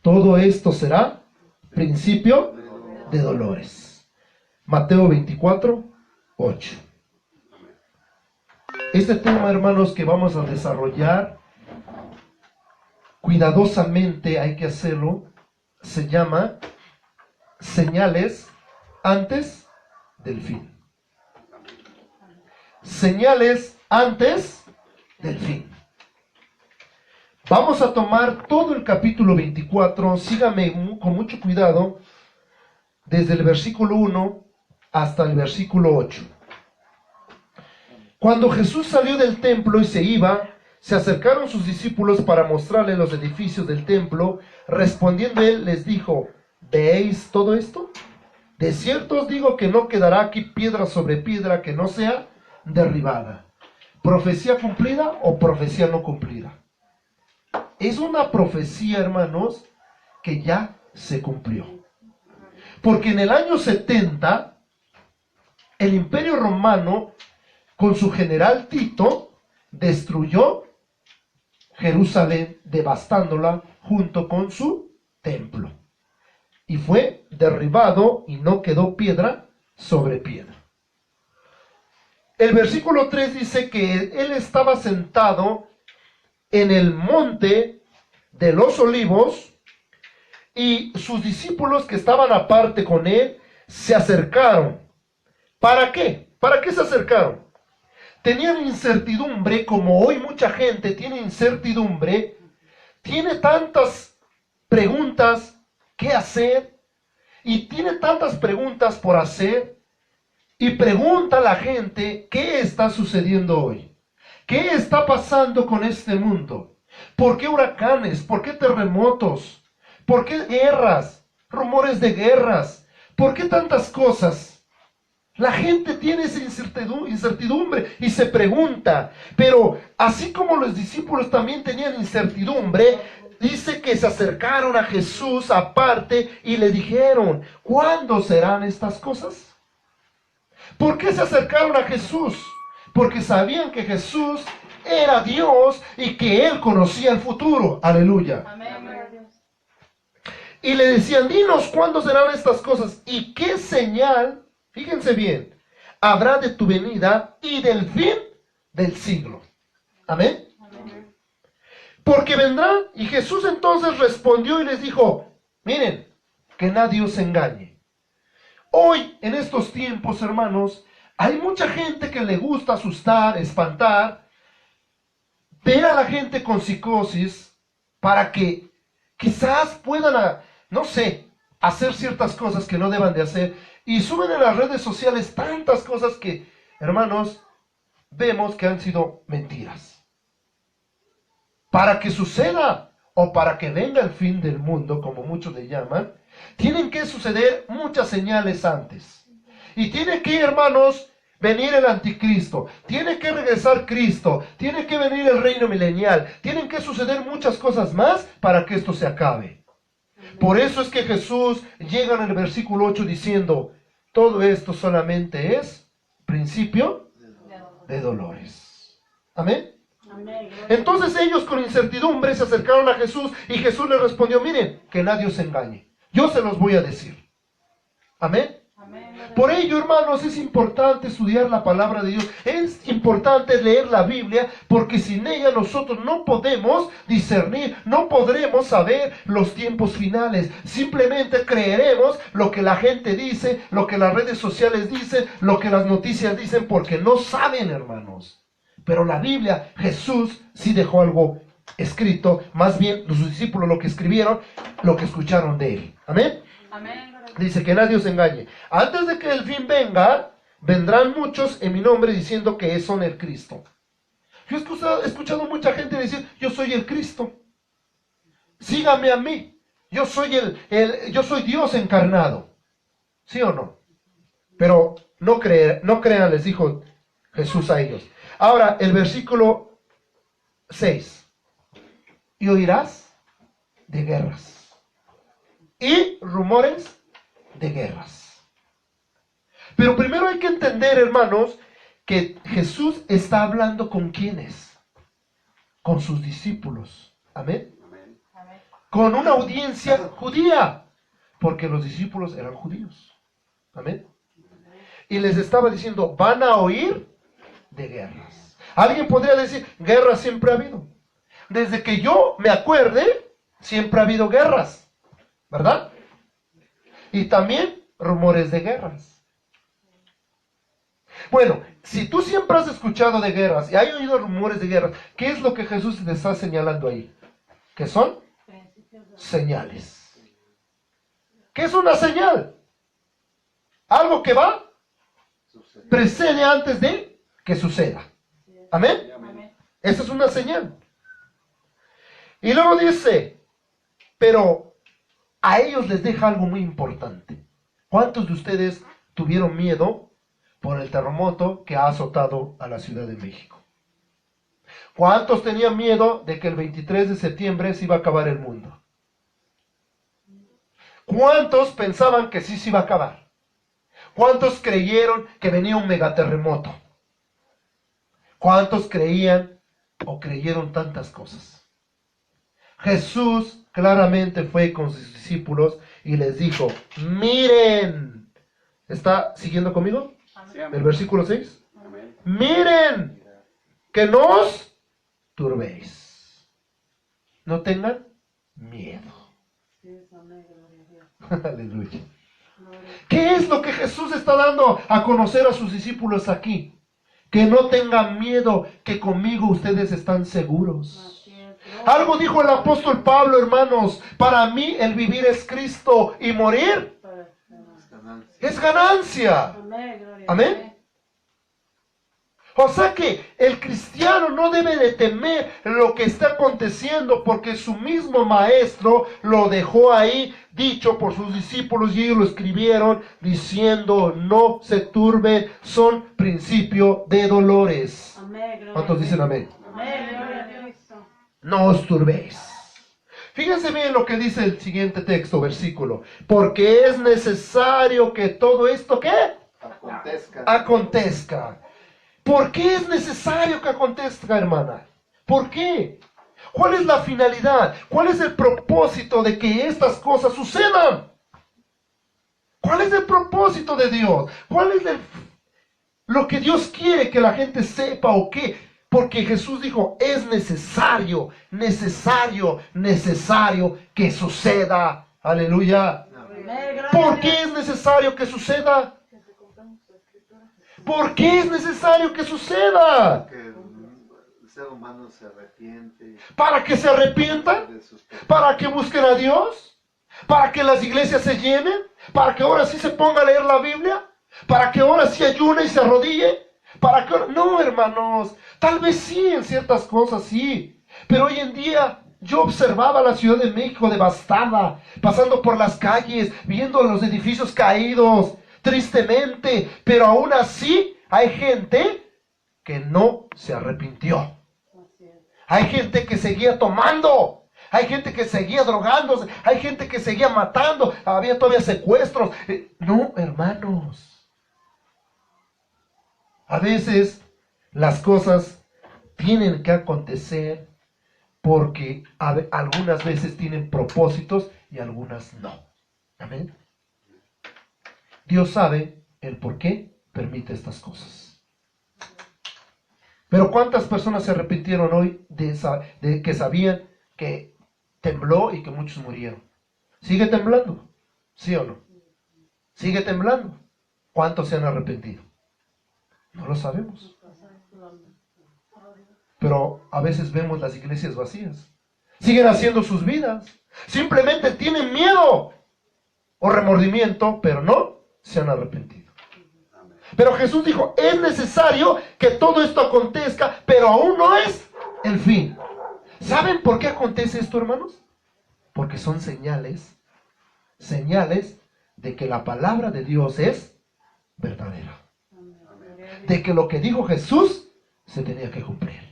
Todo esto será principio de dolores. Mateo 24, 8. Este tema, hermanos, que vamos a desarrollar cuidadosamente, hay que hacerlo, se llama señales antes del fin. Señales antes del fin. Vamos a tomar todo el capítulo 24, sígame con mucho cuidado, desde el versículo 1 hasta el versículo 8. Cuando Jesús salió del templo y se iba, se acercaron sus discípulos para mostrarle los edificios del templo. Respondiendo él, les dijo: ¿veis todo esto? De cierto os digo que no quedará aquí piedra sobre piedra que no sea derribada. ¿Profecía cumplida o profecía no cumplida? Es una profecía, hermanos, que ya se cumplió. Porque en el año 70, el Imperio Romano, con su general Tito, destruyó Jerusalén, devastándola junto con su templo. Y fue derribado y no quedó piedra sobre piedra. El versículo 3 dice que él estaba sentado en el monte de los olivos y sus discípulos que estaban aparte con él se acercaron. ¿Para qué? ¿Para qué se acercaron? Tenían incertidumbre, como hoy mucha gente tiene incertidumbre, tiene tantas preguntas que hacer y tiene tantas preguntas por hacer, y pregunta a la gente: ¿qué está sucediendo hoy? ¿Qué está pasando con este mundo? ¿Por qué huracanes? ¿Por qué terremotos? ¿Por qué guerras? Rumores de guerras. ¿Por qué tantas cosas? La gente tiene esa incertidumbre y se pregunta. Pero así como los discípulos también tenían incertidumbre, dice que se acercaron a Jesús aparte y le dijeron: ¿cuándo serán estas cosas? ¿Por qué se acercaron a Jesús? Porque sabían que Jesús era Dios y que Él conocía el futuro. Aleluya. Amén. Y le decían: dinos cuándo serán estas cosas y qué señal, fíjense bien, habrá de tu venida y del fin del siglo. Amén. Amén. Porque vendrán. Y Jesús entonces respondió y les dijo: miren, que nadie os engañe. Hoy, en estos tiempos, hermanos, hay mucha gente que le gusta asustar, espantar, ver a la gente con psicosis para que quizás puedan, no sé, hacer ciertas cosas que no deban de hacer. Y suben en las redes sociales tantas cosas que, hermanos, vemos que han sido mentiras. Para que suceda o para que venga el fin del mundo, como muchos le llaman, tienen que suceder muchas señales antes. Y tiene que, hermanos, venir el anticristo, tiene que regresar Cristo, tiene que venir el reino milenial, tienen que suceder muchas cosas más para que esto se acabe. Por eso es que Jesús llega en el versículo 8 diciendo: todo esto solamente es principio de dolores. Amén. Entonces ellos con incertidumbre se acercaron a Jesús y Jesús les respondió: miren, que nadie os engañe, yo se los voy a decir. Amén. Por ello, hermanos, es importante estudiar la palabra de Dios. Es importante leer la Biblia, porque sin ella nosotros no podemos discernir, no podremos saber los tiempos finales. Simplemente creeremos lo que la gente dice, lo que las redes sociales dicen, lo que las noticias dicen, porque no saben, hermanos. Pero la Biblia, Jesús sí dejó algo escrito, más bien los discípulos lo que escribieron, lo que escucharon de él. Amén. Amén. Dice: que nadie os engañe. Antes de que el fin venga, vendrán muchos en mi nombre diciendo que son el Cristo. Yo he escuchado mucha gente decir: yo soy el Cristo, sígame a mí, yo soy yo soy Dios encarnado. ¿Sí o no? Pero no crean, les dijo Jesús a ellos. Ahora, el versículo 6. Y oirás de guerras y rumores de guerras. Pero primero hay que entender, hermanos, que Jesús está hablando con ¿quiénes? Con sus discípulos. Amén. con una audiencia judía, porque los discípulos eran judíos. Amén. Y les estaba diciendo, van a oír de guerras. Alguien podría decir, guerras siempre ha habido. Desde que yo me acuerde, siempre ha habido guerras, ¿verdad? Y también rumores de guerras. Bueno, si tú siempre has escuchado de guerras y hay oído rumores de guerras, ¿qué es lo que Jesús te está señalando ahí? ¿Qué son? Señales. ¿Qué es una señal? Algo que va, precede antes de que suceda. ¿Amén? Esa es una señal. Y luego dice, pero a ellos les deja algo muy importante. ¿Cuántos de ustedes tuvieron miedo por el terremoto que ha azotado a la Ciudad de México? ¿Cuántos tenían miedo de que el 23 de septiembre se iba a acabar el mundo? ¿Cuántos pensaban que sí se iba a acabar? ¿Cuántos creyeron que venía un megaterremoto? ¿Cuántos creían o creyeron tantas cosas? Jesús claramente fue con sus discípulos y les dijo, miren, ¿está siguiendo conmigo? El versículo 6. Amén. Miren, que no os turbéis. No tengan miedo. Aleluya. ¿Qué es lo que Jesús está dando a conocer a sus discípulos aquí? Que no tengan miedo, que conmigo ustedes están seguros. Algo dijo el apóstol Pablo, hermanos, para mí el vivir es Cristo y morir es ganancia. Amén. O sea que el cristiano no debe de temer lo que está aconteciendo, porque su mismo maestro lo dejó ahí dicho por sus discípulos y ellos lo escribieron diciendo, no se turbe, son principio de dolores. ¿Cuántos dicen amén? No os turbéis. Fíjense bien lo que dice el siguiente texto, versículo. Porque es necesario que todo esto, ¿qué? Acontezca. ¿Por qué es necesario que acontezca, hermana? ¿Por qué? ¿Cuál es la finalidad? ¿Cuál es el propósito de que estas cosas sucedan? ¿Cuál es el propósito de Dios? ¿Cuál es lo que Dios quiere que la gente sepa o qué? Porque Jesús dijo, es necesario que suceda. Aleluya. ¿Por qué es necesario que suceda? ¿Por qué es necesario que suceda? Que el ser humano se arrepiente. ¿Para que se arrepientan? ¿Para que busquen a Dios? ¿Para que las iglesias se llenen? ¿Para que ahora sí se ponga a leer la Biblia? ¿Para que ahora sí ayune y se arrodille? ¿Para que no, hermanos? Tal vez sí, en ciertas cosas sí. Pero hoy en día yo observaba la Ciudad de México devastada, pasando por las calles, viendo los edificios caídos, tristemente, pero aún así hay gente que no se arrepintió. Hay gente que seguía tomando, hay gente que seguía drogándose, hay gente que seguía matando, había todavía secuestros. No, hermanos. A veces las cosas tienen que acontecer porque algunas veces tienen propósitos y algunas no. Amén. Dios sabe el por qué permite estas cosas. Pero ¿cuántas personas se arrepintieron hoy de que sabían que tembló y que muchos murieron? ¿Sigue temblando? ¿Sí o no? ¿Sigue temblando? ¿Cuántos se han arrepentido? No lo sabemos. Pero a veces vemos las iglesias vacías. Siguen haciendo sus vidas. Simplemente tienen miedo o remordimiento, pero no se han arrepentido. Pero Jesús dijo, es necesario que todo esto acontezca, pero aún no es el fin. ¿Saben por qué acontece esto, hermanos? Porque son señales de que la palabra de Dios es verdadera. De que lo que dijo Jesús se tenía que cumplir.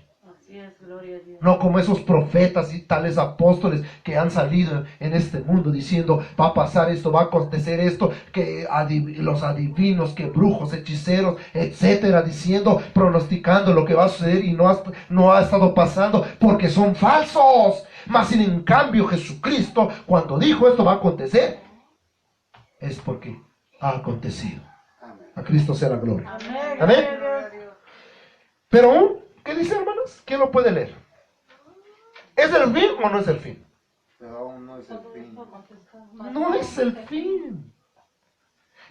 No como esos profetas y tales apóstoles que han salido en este mundo diciendo, va a pasar esto, va a acontecer esto, que los adivinos, que brujos, hechiceros, etcétera, diciendo, pronosticando lo que va a suceder y no ha estado pasando, porque son falsos. Mas sin en cambio Jesucristo, cuando dijo esto va a acontecer, es porque ha acontecido. A Cristo sea la gloria. Amén. Pero, ¿qué dice, hermanos? ¿Quién lo puede leer? ¿Es el fin o no es el fin? Pero aún no es el fin. No es el fin.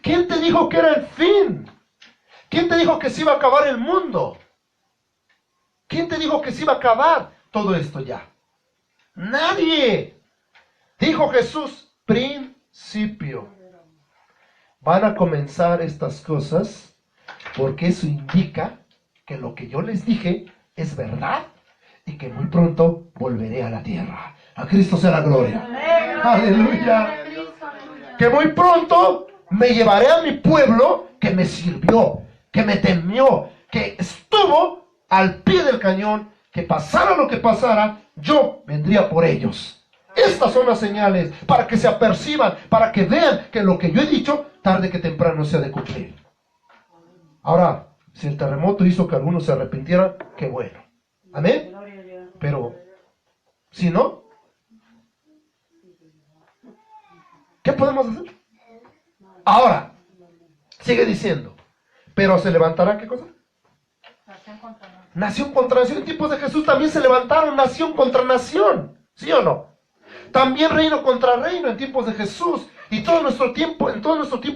¿Quién te dijo que era el fin? ¿Quién te dijo que se iba a acabar el mundo? ¿Quién te dijo que se iba a acabar todo esto ya? Nadie. Dijo Jesús, principio. Van a comenzar estas cosas porque eso indica que lo que yo les dije es verdad y que muy pronto volveré a la tierra. A Cristo sea la gloria. Aleluya. Que muy pronto me llevaré a mi pueblo que me sirvió, que me temió, que estuvo al pie del cañón, que pasara lo que pasara, yo vendría por ellos. Estas son las señales para que se aperciban, para que vean que lo que yo he dicho, tarde que temprano se ha de cumplir. Ahora, si el terremoto hizo que algunos se arrepintieran, qué bueno. Amén. Pero, si no, ¿qué podemos hacer? Ahora, sigue diciendo, pero se levantará, ¿qué cosa? Nación contra nación. En tiempos de Jesús también se levantaron nación contra nación. ¿Sí o no? También reino contra reino en tiempos de Jesús. Y en todo nuestro tiempo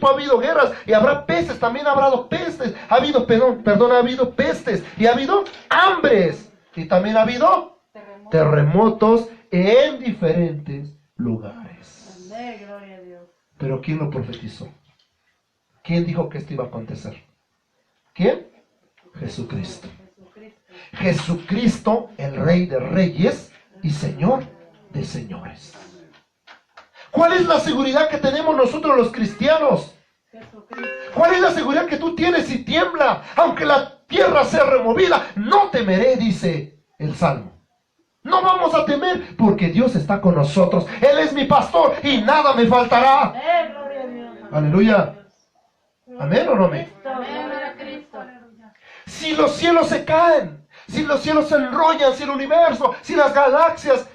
ha habido guerras y habrá pestes. También habrá pestes. Ha habido pestes y ha habido hambres. Y también ha habido terremotos en diferentes lugares. Pero ¿quién lo profetizó? ¿Quién dijo que esto iba a acontecer? ¿Quién? Jesucristo. Jesucristo, el Rey de Reyes y Señor de Señores. ¿Cuál es la seguridad que tenemos nosotros los cristianos? ¿Cuál es la seguridad que tú tienes si tiembla? Aunque la tierra sea removida, no temeré, dice el Salmo. No vamos a temer porque Dios está con nosotros. Él es mi pastor y nada me faltará. Aleluya. ¿Amén o no amén? Si los cielos se caen, si los cielos se enrollan, si el universo, si las galaxias,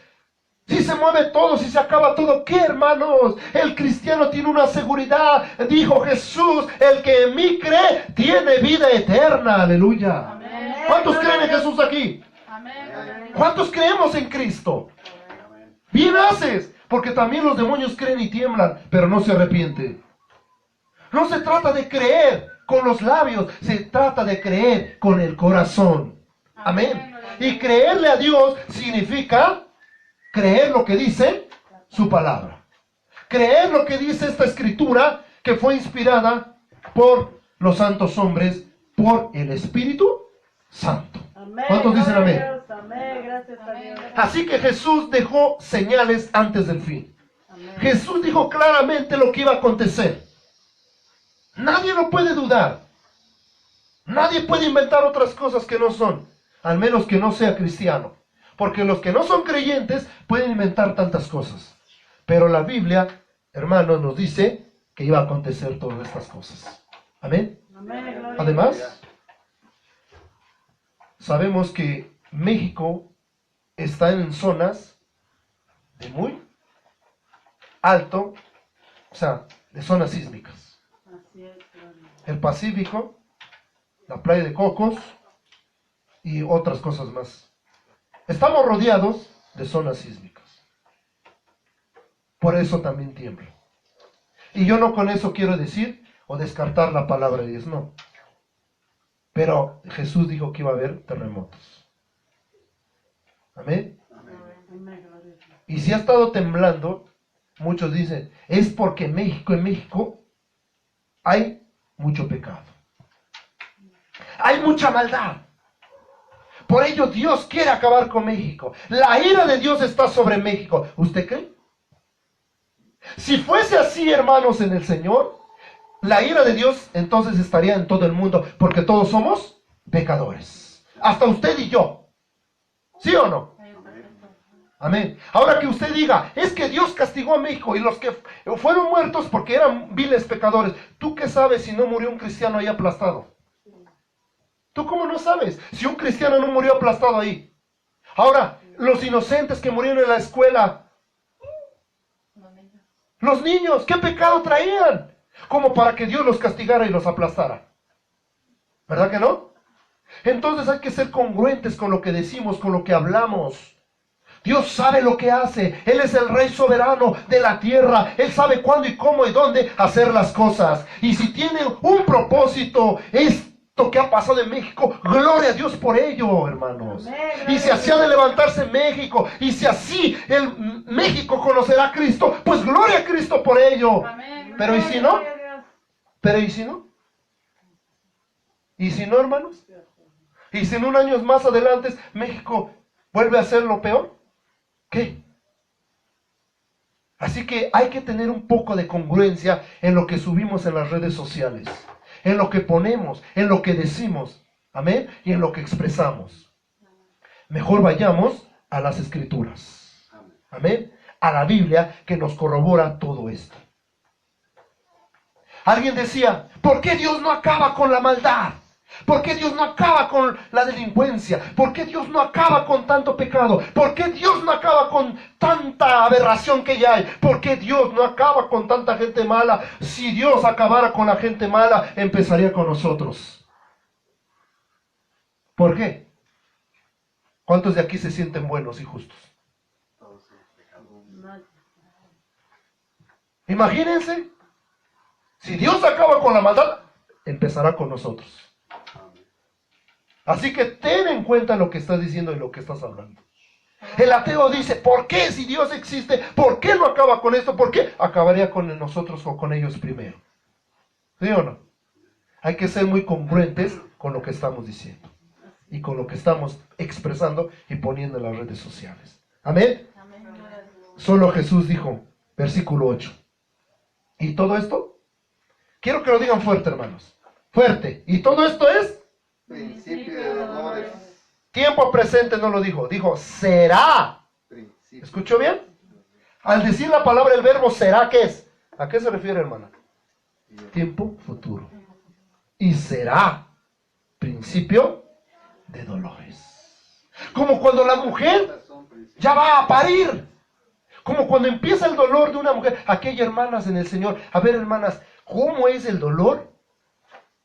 si se mueve todo, si se acaba todo, ¿qué, hermanos? El cristiano tiene una seguridad. Dijo Jesús, el que en mí cree tiene vida eterna. Aleluya. Amén. ¿Cuántos creen en Jesús aquí? Amén. ¿Cuántos creemos en Cristo? Bien haces, porque también los demonios creen y tiemblan, pero no se arrepienten. No se trata de creer con los labios, se trata de creer con el corazón. Amén. Y creerle a Dios significa creer lo que dice su palabra. Creer lo que dice esta escritura que fue inspirada por los santos hombres, por el Espíritu Santo. ¿Cuántos dicen amén? Amén, gracias a Dios. Así que Jesús dejó señales antes del fin. Jesús dijo claramente lo que iba a acontecer. Nadie lo puede dudar. Nadie puede inventar otras cosas que no son, al menos que no sea cristiano. Porque los que no son creyentes pueden inventar tantas cosas. Pero la Biblia, hermanos, nos dice que iba a acontecer todas estas cosas. Amén. Además, sabemos que México está en zonas de muy alto, o sea, de zonas sísmicas. El Pacífico, la playa de Cocos y otras cosas más. Estamos rodeados de zonas sísmicas. Por eso también tiembla. Y yo no con eso quiero decir o descartar la palabra de Dios, no. Pero Jesús dijo que iba a haber terremotos. Amén. Y si ha estado temblando, muchos dicen, es porque en México hay mucho pecado. Hay mucha maldad. Por ello Dios quiere acabar con México. La ira de Dios está sobre México. ¿Usted cree? Si fuese así, hermanos, en el Señor, la ira de Dios entonces estaría en todo el mundo, porque todos somos pecadores. Hasta usted y yo. ¿Sí o no? Amén. Ahora que usted diga, es que Dios castigó a México y los que fueron muertos porque eran viles pecadores. ¿Tú qué sabes si no murió un cristiano ahí aplastado? ¿Tú cómo no sabes si un cristiano no murió aplastado ahí? Ahora, los inocentes que murieron en la escuela. Los niños, ¿qué pecado traían? Como para que Dios los castigara y los aplastara. ¿Verdad que no? Entonces hay que ser congruentes con lo que decimos, con lo que hablamos. Dios sabe lo que hace. Él es el Rey soberano de la tierra. Él sabe cuándo y cómo y dónde hacer las cosas. Y si tiene un propósito, esto que ha pasado en México, gloria a Dios por ello, hermanos. Y si así ha de levantarse México, y si así el México conocerá a Cristo, pues gloria a Cristo por ello. Pero ¿y si no? Pero ¿y si no? ¿Y si no, hermanos? ¿Y si en un año más adelante México vuelve a ser lo peor? ¿Qué? Así que hay que tener un poco de congruencia en lo que subimos en las redes sociales, en lo que ponemos, en lo que decimos, amén, y en lo que expresamos. Mejor vayamos a las Escrituras, amén, a la Biblia que nos corrobora todo esto. Alguien decía, ¿por qué Dios no acaba con la maldad? ¿Por qué Dios no acaba con la delincuencia? ¿Por qué Dios no acaba con tanto pecado? ¿Por qué Dios no acaba con tanta aberración que ya hay? ¿Por qué Dios no acaba con tanta gente mala? Si Dios acabara con la gente mala, empezaría con nosotros. ¿Por qué? ¿Cuántos de aquí se sienten buenos y justos? Imagínense, si Dios acaba con la maldad, empezará con nosotros. Así que ten en cuenta lo que estás diciendo y lo que estás hablando. El ateo dice, ¿por qué si Dios existe? ¿Por qué no acaba con esto? ¿Por qué? Acabaría con nosotros o con ellos primero. ¿Sí o no? Hay que ser muy congruentes con lo que estamos diciendo y con lo que estamos expresando y poniendo en las redes sociales. ¿Amén? Solo Jesús dijo, versículo 8. ¿Y todo esto? Quiero que lo digan fuerte, hermanos. Fuerte. ¿Y todo esto es? Principio de dolores. Tiempo presente no lo dijo. Dijo, será. Principio. ¿Escuchó bien? Al decir la palabra, el verbo será, ¿qué es? ¿A qué se refiere, hermana? Tiempo futuro. Y será principio de dolores. Como cuando la mujer ya va a parir. Como cuando empieza el dolor de una mujer. Aquí hay hermanas en el Señor. A ver, hermanas, ¿cómo es el dolor?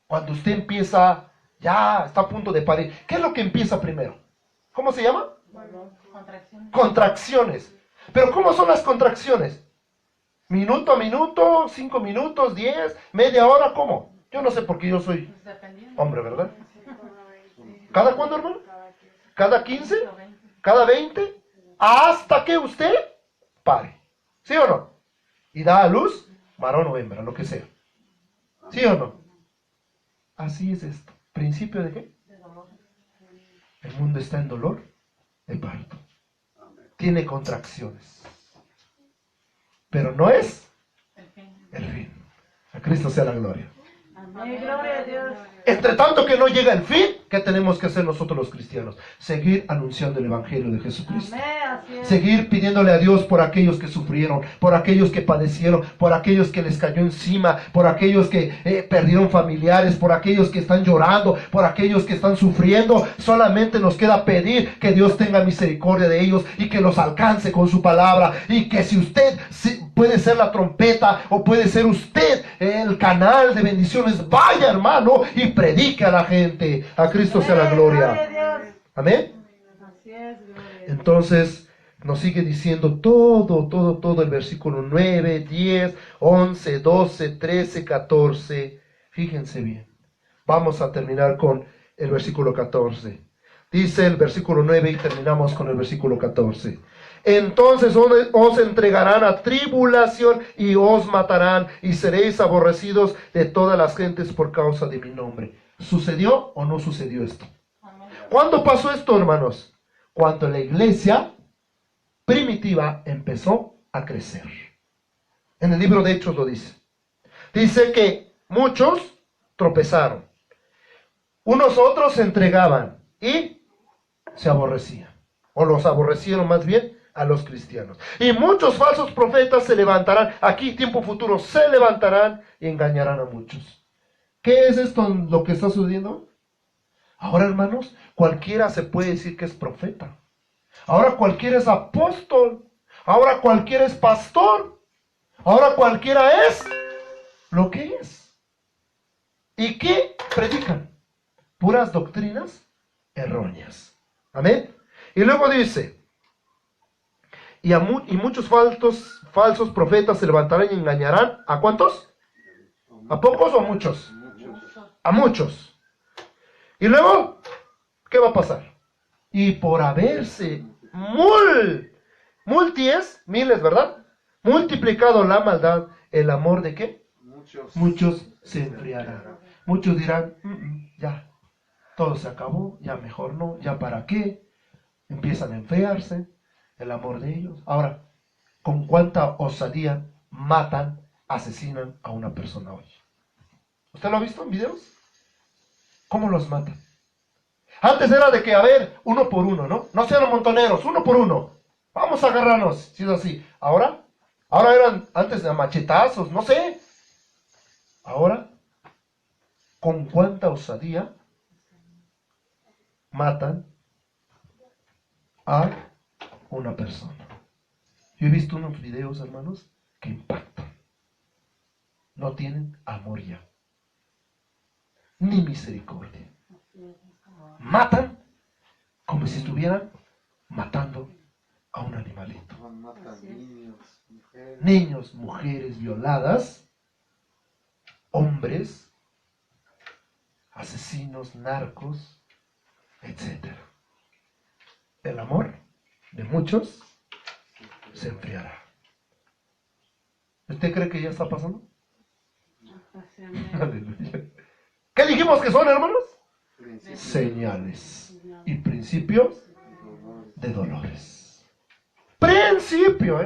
Cuando usted empieza, ya está a punto de parir. ¿Qué es lo que empieza primero? ¿Cómo se llama? Contracciones. Pero ¿cómo son las contracciones? ¿Minuto a minuto? ¿5 minutos? ¿10? ¿Media hora? ¿Cómo? Yo no sé porque yo soy hombre, ¿verdad? ¿Cada cuándo, hermano? ¿Cada 15? ¿Cada 20? Hasta que usted pare. ¿Sí o no? Y da a luz, varón o hembra, lo que sea. ¿Sí o no? Así es esto. ¿Principio de qué? El mundo está en dolor de parto. Tiene contracciones. Pero no es el fin. A Cristo sea la gloria. Gloria a Dios. Entre tanto que no llega el fin, ¿qué tenemos que hacer nosotros los cristianos? Seguir anunciando el Evangelio de Jesucristo. Amén, así es. Seguir pidiéndole a Dios por aquellos que sufrieron, por aquellos que padecieron, por aquellos que les cayó encima, por aquellos que perdieron familiares, por aquellos que están llorando, por aquellos que están sufriendo. Solamente nos queda pedir que Dios tenga misericordia de ellos y que los alcance con su palabra. Y que si usted puede ser la trompeta o puede ser usted el canal de bendiciones, vaya, hermano, y predique a la gente. A Cristo sea la gloria. Gloria a Dios. Amén. Así es, gloria a Dios. Entonces nos sigue diciendo todo el versículo 9, 10, 11, 12, 13, 14. Fíjense bien. Vamos a terminar con el versículo 14. Dice el versículo 9 y terminamos con el versículo 14. Entonces os entregarán a tribulación y os matarán y seréis aborrecidos de todas las gentes por causa de mi nombre. ¿Sucedió o no sucedió esto? ¿Cuándo pasó esto, hermanos? Cuando la iglesia primitiva empezó a crecer. En el libro de Hechos lo dice. Dice que muchos tropezaron. Unos otros se entregaban y se aborrecían. O los aborrecieron más bien a los cristianos. Y muchos falsos profetas se levantarán. Aquí, tiempo futuro, se levantarán y engañarán a muchos. ¿Qué es esto lo que está sucediendo? Ahora, hermanos, cualquiera se puede decir que es profeta. Ahora cualquiera es apóstol. Ahora cualquiera es pastor. Ahora cualquiera es lo que es. ¿Y qué predican? Puras doctrinas erróneas. Amén. Y luego dice, y muchos falsos profetas se levantarán y engañarán. ¿A cuántos? ¿A pocos o a muchos? A muchos. Y luego, ¿qué va a pasar? Y por haberse miles, ¿verdad? Multiplicado la maldad, el amor de qué? Muchos se enfriarán. Muchos dirán, ya, todo se acabó, ya mejor no, ya para qué. Empiezan a enfriarse el amor de ellos. Ahora, ¿con cuánta osadía matan, asesinan a una persona hoy? ¿Usted lo ha visto en videos? ¿Cómo los matan? Antes era de que, a ver, uno por uno, ¿no? No sean montoneros, uno por uno. Vamos a agarrarnos, si es así. Ahora eran antes de machetazos, no sé. Ahora, ¿con cuánta osadía matan a una persona? Yo he visto unos videos, hermanos, que impactan. No tienen amor ya, ni misericordia. Matan como si estuvieran matando a un animalito. Niños, mujeres violadas, hombres, asesinos, narcos, etc. El amor de muchos se enfriará. ¿Usted cree que ya está pasando? Aleluya. ¿Qué dijimos que son, hermanos? Señales y principios de dolores. Principio,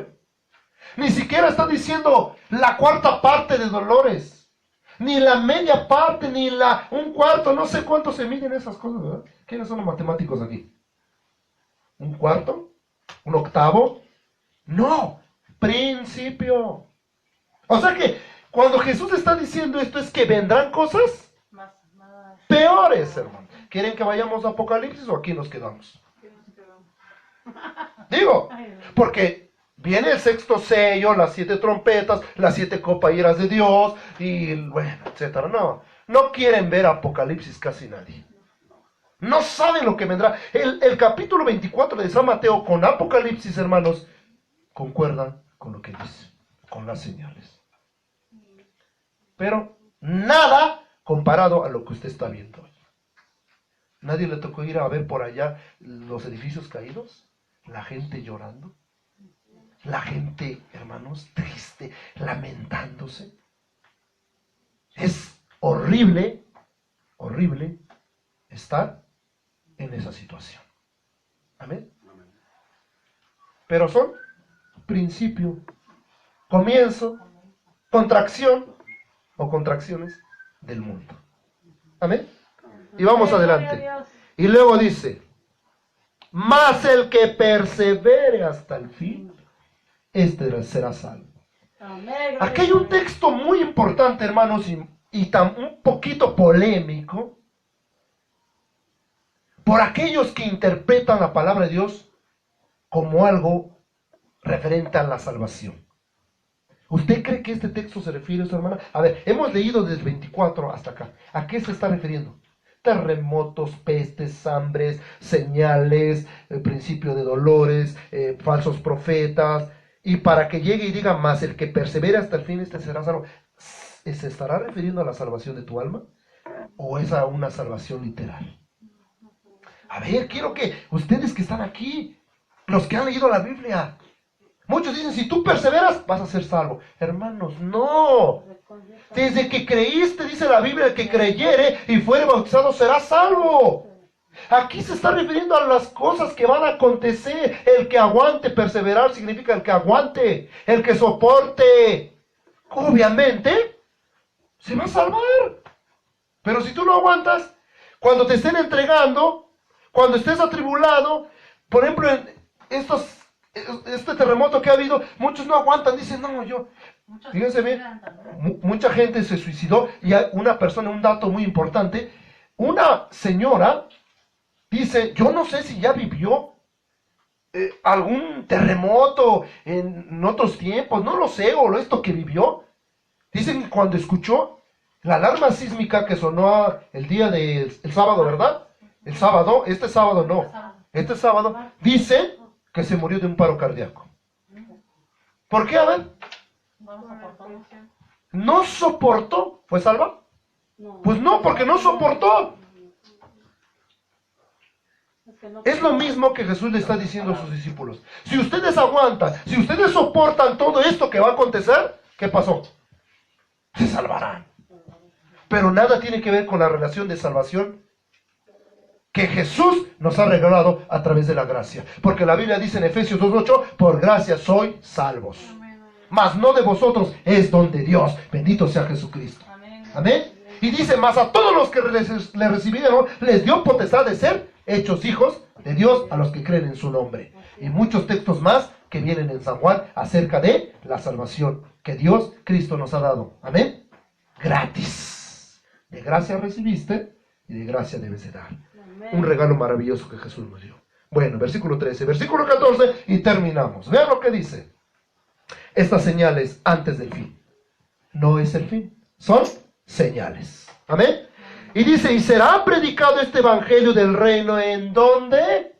Ni siquiera está diciendo la cuarta parte de dolores, ni la media parte, ni un cuarto, no sé cuánto se miden esas cosas, ¿verdad? ¿Quiénes son los matemáticos aquí? ¿Un cuarto? ¿Un octavo? No, principio. O sea que cuando Jesús está diciendo esto es que vendrán cosas peores, hermano. ¿Quieren que vayamos a Apocalipsis o aquí nos quedamos? Digo, porque viene el sexto sello, las 7 trompetas, las 7 copas de Dios, y bueno, etcétera. No quieren ver Apocalipsis casi nadie. No saben lo que vendrá. El capítulo 24 de San Mateo con Apocalipsis, hermanos, concuerdan con lo que dice, con las señales. Pero nada comparado a lo que usted está viendo hoy. ¿Nadie le tocó ir a ver por allá los edificios caídos? La gente llorando. La gente, hermanos, triste, lamentándose. Es horrible, horrible estar en esa situación. Amén. Pero son principio, comienzo, contracción o contracciones del mundo. Amén. Y vamos adelante. Y luego dice, mas el que persevere hasta el fin, este será salvo. Aquí hay un texto muy importante, hermanos, y un poquito polémico, por aquellos que interpretan la palabra de Dios como algo referente a la salvación. ¿Usted cree que este texto se refiere a eso, hermana? A ver, hemos leído desde el 24 hasta acá. ¿A qué se está refiriendo? Terremotos, pestes, hambres, señales, el principio de dolores, falsos profetas. Y para que llegue y diga, más el que persevere hasta el fin, este será salvo. ¿Se estará refiriendo a la salvación de tu alma? ¿O es a una salvación literal? A ver, quiero que ustedes que están aquí, los que han leído la Biblia, muchos dicen, si tú perseveras, vas a ser salvo. Hermanos, no. Desde que creíste, dice la Biblia, el que creyere y fuere bautizado será salvo. Aquí se está refiriendo a las cosas que van a acontecer. El que aguante, perseverar significa el que aguante, el que soporte. Obviamente, se va a salvar. Pero si tú no aguantas, cuando te estén entregando, cuando estés atribulado, por ejemplo, en este terremoto que ha habido, muchos no aguantan, dicen, no, fíjense bien, mucha gente se suicidó, y hay una persona, un dato muy importante, una señora dice, yo no sé si ya vivió algún terremoto en otros tiempos, no lo sé, o esto que vivió. Dicen que cuando escuchó la alarma sísmica que sonó el día del sábado, ¿verdad? El sábado, este sábado no. Este sábado, dice que se murió de un paro cardíaco. ¿Por qué, a ver? ¿No soportó? ¿Fue salva? Pues no, porque no soportó. Es lo mismo que Jesús le está diciendo a sus discípulos. Si ustedes aguantan, si ustedes soportan todo esto que va a acontecer, ¿qué pasó? Se salvarán. Pero nada tiene que ver con la relación de salvación que Jesús nos ha regalado a través de la gracia. Porque la Biblia dice en Efesios 2:8, por gracia soy salvos. Mas no de vosotros, es don de Dios. Bendito sea Jesucristo. Amén. Y dice, mas a todos los que le recibieron, les dio potestad de ser hechos hijos de Dios a los que creen en su nombre. Y muchos textos más que vienen en San Juan acerca de la salvación que Dios, Cristo, nos ha dado. Amén. Gratis. De gracia recibiste y de gracia debes de dar. Un regalo maravilloso que Jesús nos dio. Bueno, versículo 13, versículo 14 y terminamos. Vean lo que dice. Estas señales antes del fin. No es el fin, son señales. Amén. Y dice, y será predicado este evangelio del reino en donde.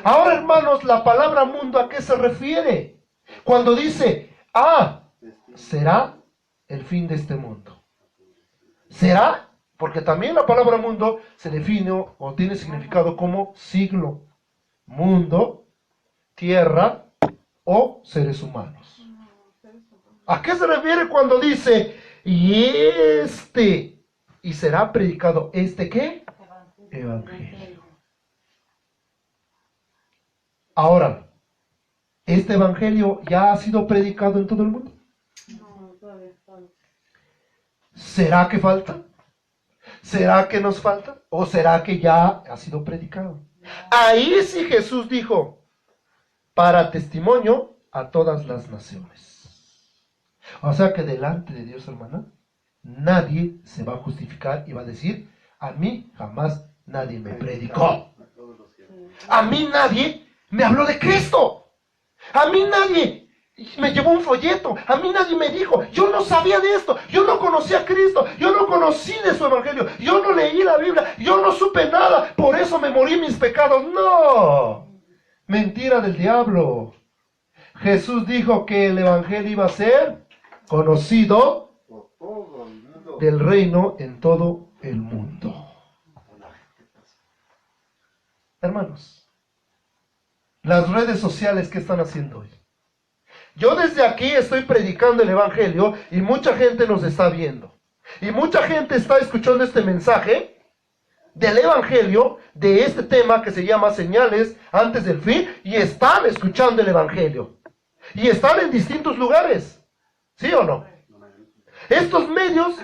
Ahora, hermanos, la palabra mundo, ¿a qué se refiere? Cuando dice, será el fin de este mundo. ¿Será? Porque también la palabra mundo se define o tiene significado como siglo, mundo, tierra o seres humanos. ¿A qué se refiere cuando dice, y será predicado qué? Evangelio. Ahora, ¿este evangelio ya ha sido predicado en todo el mundo? ¿Será que falta? ¿Será que nos falta? ¿O será que ya ha sido predicado? Ahí sí Jesús dijo, para testimonio a todas las naciones. O sea que delante de Dios, hermana, nadie se va a justificar y va a decir, a mí jamás nadie me predicó. A mí nadie me habló de Cristo. A mí nadie me llevó un folleto. A mí nadie me dijo, yo no sabía de esto. Yo no conocía a Cristo. Yo no conocí de su evangelio. Yo no leí la Biblia. Yo no supe nada. Por eso me morí en mis pecados. No. Mentira del diablo. Jesús dijo que el evangelio iba a ser conocido del reino en todo el mundo. Hermanos, las redes sociales, ¿qué están haciendo hoy? Yo desde aquí estoy predicando el evangelio y mucha gente nos está viendo. Y mucha gente está escuchando este mensaje del evangelio, de este tema que se llama señales antes del fin, y están escuchando el evangelio. Y están en distintos lugares. ¿Sí o no? Estos medios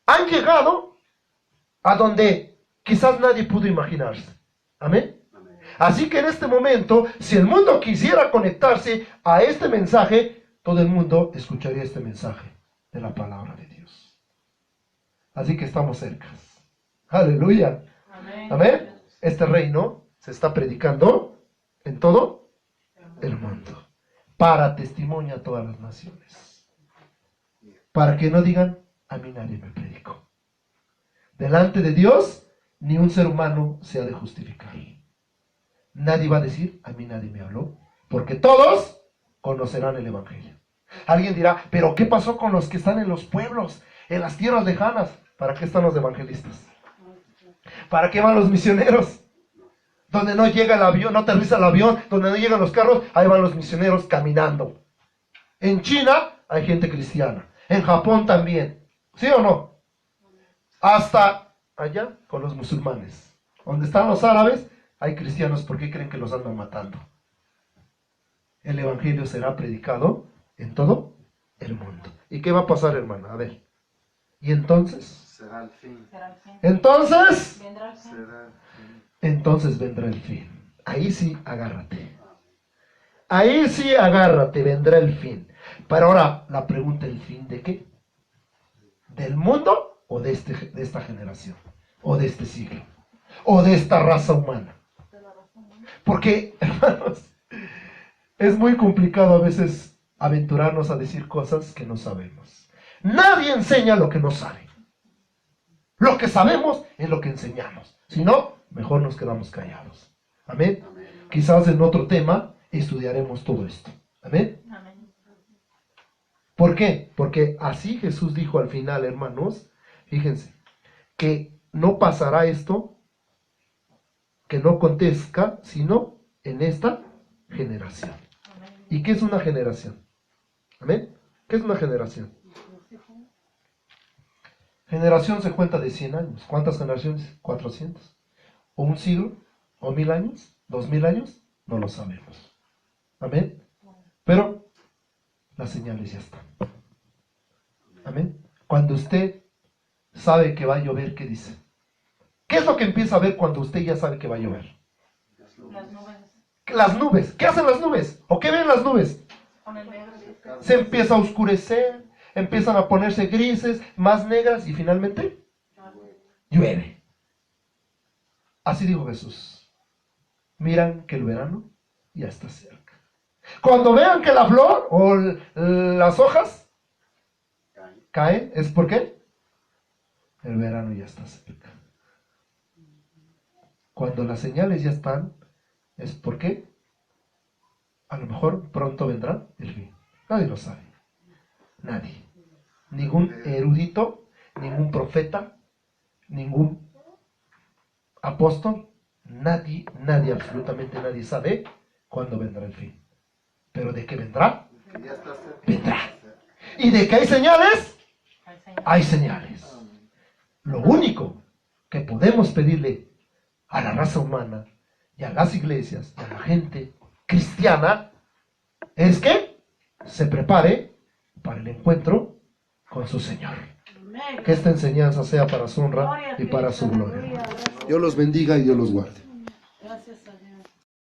han llegado a donde quizás nadie pudo imaginarse. Amén. Así que en este momento, si el mundo quisiera conectarse a este mensaje, todo el mundo escucharía este mensaje de la palabra de Dios. Así que estamos cerca. Aleluya. Amén. Amén. Este reino se está predicando en todo el mundo, para testimonio a todas las naciones. Para que no digan, a mí nadie me predicó. Delante de Dios, ni un ser humano se ha de justificar. Nadie va a decir, a mí nadie me habló, porque todos conocerán el evangelio. Alguien dirá, pero ¿qué pasó con los que están en los pueblos, en las tierras lejanas? ¿Para qué están los evangelistas? ¿Para qué van los misioneros? Donde no llega el avión, no aterriza el avión, donde no llegan los carros, ahí van los misioneros caminando. En China hay gente cristiana, en Japón también, ¿sí o no? Hasta allá con los musulmanes. Donde están los árabes, hay cristianos. ¿Por qué creen que los andan matando? El evangelio será predicado en todo el mundo. ¿Y qué va a pasar, hermana? A ver. Y entonces, será el fin. entonces, Vendrá el fin. Será el fin. entonces vendrá el fin. Ahí sí, agárrate. Ahí sí, agárrate, vendrá el fin. Pero ahora, la pregunta, ¿el fin de qué? ¿Del mundo o de esta generación? ¿O de este siglo? ¿O de esta raza humana? Porque, hermanos, es muy complicado a veces aventurarnos a decir cosas que no sabemos. Nadie enseña lo que no sabe. Lo que sabemos es lo que enseñamos. Si no, mejor nos quedamos callados. Amén. Quizás en otro tema estudiaremos todo esto. Amén. ¿Por qué? Porque así Jesús dijo al final, hermanos, fíjense, que no pasará esto, que no acontezca, sino en esta generación. ¿Y qué es una generación? ¿Amén? ¿Qué es una generación? Generación se cuenta de 100 años. ¿Cuántas generaciones? 400. ¿O un siglo? ¿O 1000 años? ¿2000 años? No lo sabemos. ¿Amén? Pero las señales ya están. ¿Amén? Cuando usted sabe que va a llover, ¿qué dice? ¿Qué es lo que empieza a ver cuando usted ya sabe que va a llover? Las nubes. Las nubes. ¿Qué hacen las nubes? ¿O qué ven las nubes? Con el negro. Se empieza a oscurecer, empiezan a ponerse grises, más negras y finalmente llueve. Así dijo Jesús. Miran que el verano ya está cerca. Cuando vean que la flor o las hojas caen, ¿es por qué? El verano ya está cerca. Cuando las señales ya están, ¿es por qué? A lo mejor pronto vendrá el fin. Nadie lo sabe. Nadie. Ningún erudito, ningún profeta, ningún apóstol, nadie, absolutamente nadie sabe cuándo vendrá el fin. Pero de qué vendrá, vendrá. Y de que hay señales, hay señales. Lo único que podemos pedirle a la raza humana y a las iglesias y a la gente cristiana es que se prepare para el encuentro con su Señor. Que esta enseñanza sea para su honra y para su gloria. Dios los bendiga y Dios los guarde.